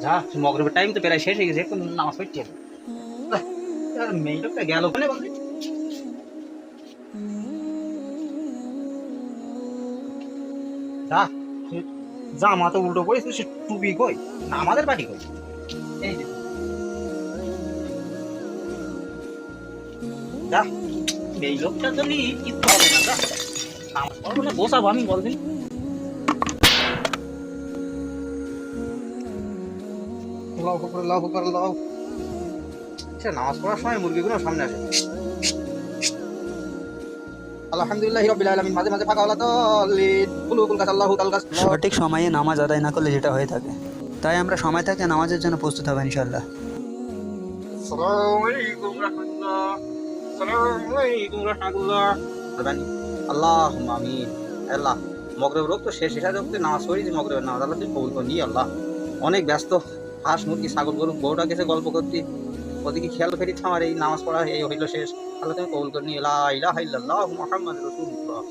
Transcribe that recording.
যা মগরিবের টাইম তো প্রায় শেষ হয়ে গেছে, এখন নামাজ পড়তে হবে। মেয়ে লোকটা গেল ওখানে বলতে যা জামা তো উল্টো পড়েছে, সে টুপি কই না আমাদের বাড়ি কই? এই যে যা এই লোকটার জন্য কিচ্ছু হবে না, যা নামাজ পড়বো না বসাবো আমি বলদিন। সে নামাজ পড়ার সময় মুরগিগুলো সামনে আসে। আলহামদুলিল্লাহি রাব্বিল আলামিন, মাঝে মাঝে ফাঁকা হলা তো কুলুকুল কাজ আল্লাহু তাআলা। সঠিক সময়ে নামাজ আদায় না করলে যেটা হয়ে থাকে, তাই আমরা সময় থাকতে নামাজের জন্য প্রস্তুত হব ইনশাআল্লাহ। আসসালামু আলাইকুম রাহমাতুল্লাহ, আসসালামু আলাইকুম রাহমাতুল্লাহ। আল্লাহুম্মা আমিন। আল্লাহ মগরিব রোগ তো শেষ হিসাবে রোগ নামাজ পড়েছি, মগরিবের নামাজ আল্লাহ তুমি কবুল করে নিয়ে। আল্লাহ অনেক ব্যস্ত, হাঁস মুরগি ছাগল গরু বউটা গেছে গল্প করতে, ওদিকে খেয়াল ফেরিত আমার এই নামাজ পড়া এই হইল শেষ। আল্লাহ তুমি কবুল করে নিয়ে। লা ইলাহা ইল্লাল্লাহু মুহাম্মাদুর রাসূলুল্লাহ।